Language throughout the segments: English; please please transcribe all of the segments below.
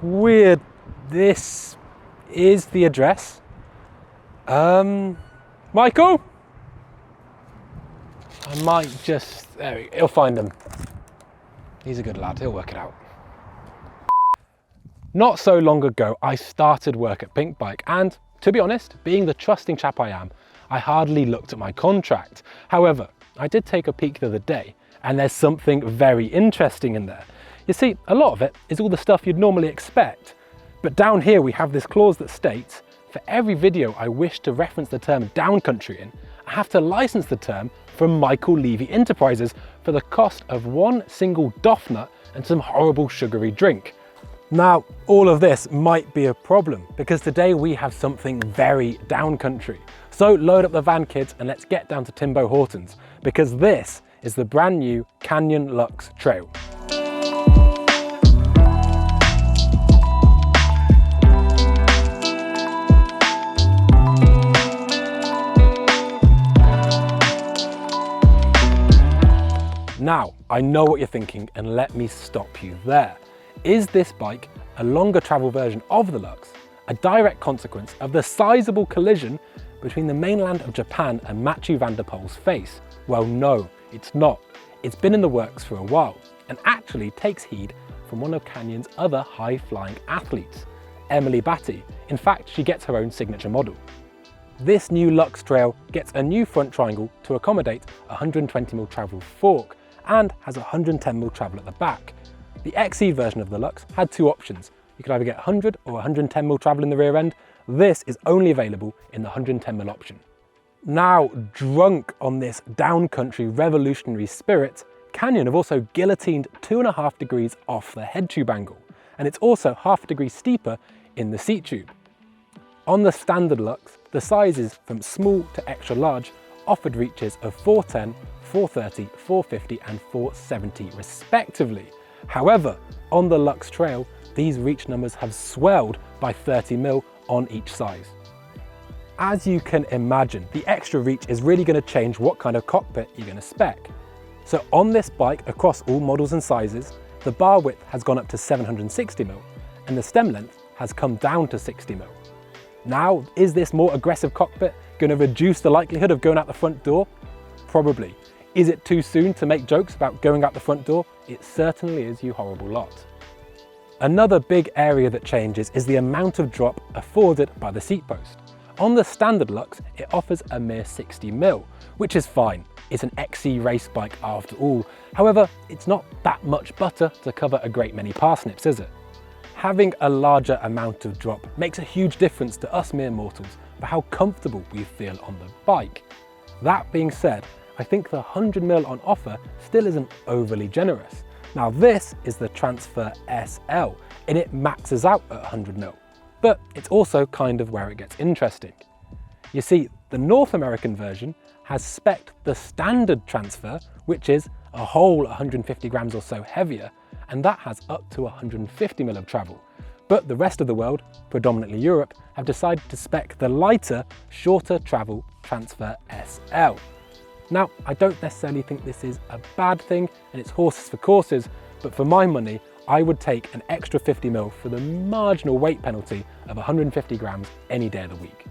Weird. This is the address. Michael? I might just, he'll find them. He's a good lad, he'll work it out. Not so long ago, I started work at Pinkbike, and to be honest, being the trusting chap I am, I hardly looked at my contract. However, I did take a peek the other day, and there's something very interesting in there. You see, a lot of it is all the stuff you'd normally expect. But down here we have this clause that states, for every video I wish to reference the term downcountry in, I have to license the term from Michael Levy Enterprises for the cost of one single doff nut and some horrible sugary drink. Now, all of this might be a problem because today we have something very downcountry. So load up the van, kids, and let's get down to Timbo Hortons because this is the brand new Canyon Lux Trail. Now, I know what you're thinking, and let me stop you there. Is this bike a longer travel version of the Lux, a direct consequence of the sizable collision between the mainland of Japan and Mathieu van der Poel's face? Well, no, it's not. It's been in the works for a while, and actually takes heed from one of Canyon's other high-flying athletes, Emily Batty. In fact, she gets her own signature model. This new Lux Trail gets a new front triangle to accommodate a 120mm travel fork, and has a 110mm travel at the back. The XE version of the Lux had two options. You could either get 100 or 110mm travel in the rear end. This is only available in the 110mm option. Now, drunk on this downcountry revolutionary spirit, Canyon have also guillotined 2.5 degrees off the head tube angle, and it's also half a degree steeper in the seat tube. On the standard Lux, the sizes from small to extra large offered reaches of 410, 430, 450 and 470 respectively. However, on the Lux Trail, these reach numbers have swelled by 30mm on each size. As you can imagine, the extra reach is really going to change what kind of cockpit you're going to spec. So on this bike, across all models and sizes, the bar width has gone up to 760mm and the stem length has come down to 60mm. Now, is this more aggressive cockpit going to reduce the likelihood of going out the front door? Probably. Is it too soon to make jokes about going out the front door? It certainly is, you horrible lot. Another big area that changes is the amount of drop afforded by the seat post. On the standard Lux, it offers a mere 60mm, which is fine. It's an XC race bike after all. However, it's not that much butter to cover a great many parsnips, is it? Having a larger amount of drop makes a huge difference to us mere mortals for how comfortable we feel on the bike. That being said, I think the 100mm on offer still isn't overly generous. Now this is the Transfer SL, and it maxes out at 100mm, but it's also kind of where it gets interesting. You see, the North American version has spec'd the standard Transfer, which is a whole 150 grams or so heavier, and that has up to 150mm of travel. But the rest of the world, predominantly Europe, have decided to spec the lighter, shorter travel Transfer SL. Now, I don't necessarily think this is a bad thing, and it's horses for courses, but for my money, I would take an extra 50mm for the marginal weight penalty of 150 grams any day of the week.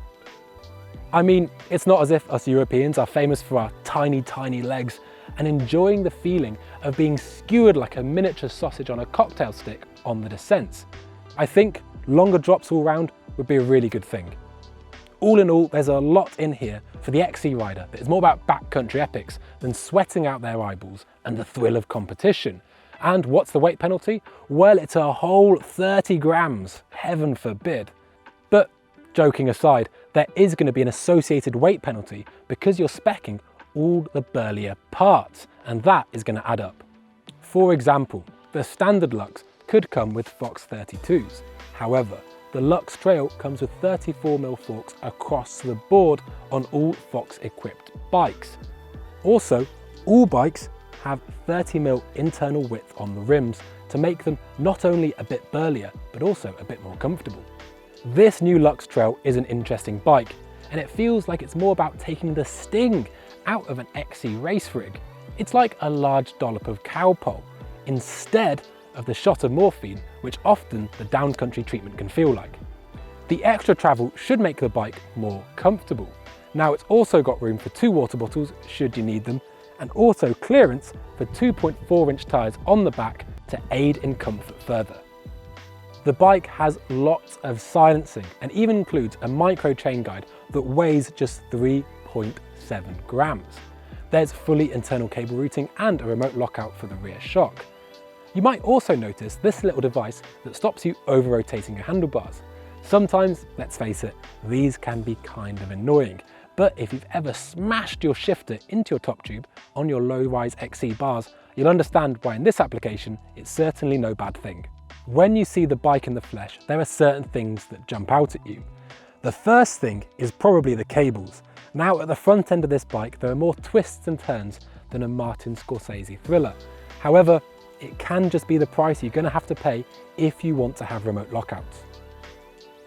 I mean, it's not as if us Europeans are famous for our tiny, tiny legs and enjoying the feeling of being skewered like a miniature sausage on a cocktail stick on the descents. I think longer drops all round would be a really good thing. All in all, there's a lot in here for the XC rider that is more about backcountry epics than sweating out their eyeballs and the thrill of competition. And what's the weight penalty? Well, it's a whole 30 grams, heaven forbid. But joking aside, there is going to be an associated weight penalty because you're speccing all the burlier parts, and that is going to add up. For example, the standard Lux could come with Fox 32s. However, the Lux Trail comes with 34mm forks across the board on all Fox equipped bikes. Also, all bikes have 30mm internal width on the rims to make them not only a bit burlier, but also a bit more comfortable. This new Lux Trail is an interesting bike, and it feels like it's more about taking the sting out of an XC race rig. It's like a large dollop of cowpole. Instead of the shot of morphine, which often the downcountry treatment can feel like. The extra travel should make the bike more comfortable. Now it's also got room for 2 water bottles should you need them, and also clearance for 2.4-inch tyres on the back to aid in comfort further. The bike has lots of silencing and even includes a micro chain guide that weighs just 3.7 grams. There's fully internal cable routing and a remote lockout for the rear shock. You might also notice this little device that stops you over-rotating your handlebars. Sometimes, let's face it, these can be kind of annoying, but if you've ever smashed your shifter into your top tube on your low-rise XC bars, you'll understand why in this application it's certainly no bad thing. When you see the bike in the flesh, there are certain things that jump out at you. The first thing is probably the cables. Now at the front end of this bike, there are more twists and turns than a Martin Scorsese thriller. However, it can just be the price you're going to have to pay if you want to have remote lockouts.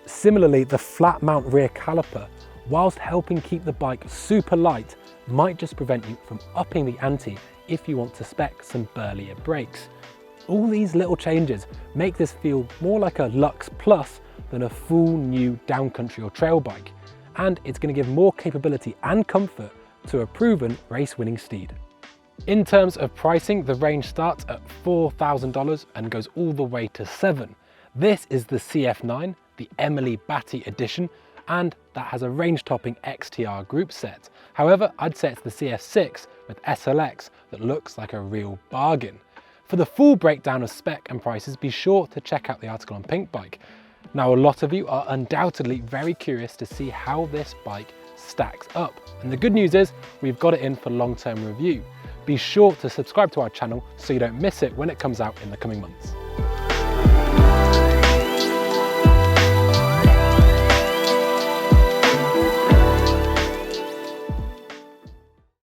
Similarly, the flat mount rear caliper, whilst helping keep the bike super light, might just prevent you from upping the ante if you want to spec some burlier brakes. All these little changes make this feel more like a Lux Plus than a full new downcountry or trail bike, and it's going to give more capability and comfort to a proven race-winning steed. In terms of pricing, the range starts at $4,000 and goes all the way to $7,000. This is the CF9, the Emily Batty edition, and that has a range-topping XTR group set. However, I'd say it's the CF6 with SLX that looks like a real bargain. For the full breakdown of spec and prices, be sure to check out the article on Pinkbike. Now, a lot of you are undoubtedly very curious to see how this bike stacks up. And the good news is we've got it in for long-term review. Be sure to subscribe to our channel so you don't miss it when it comes out in the coming months.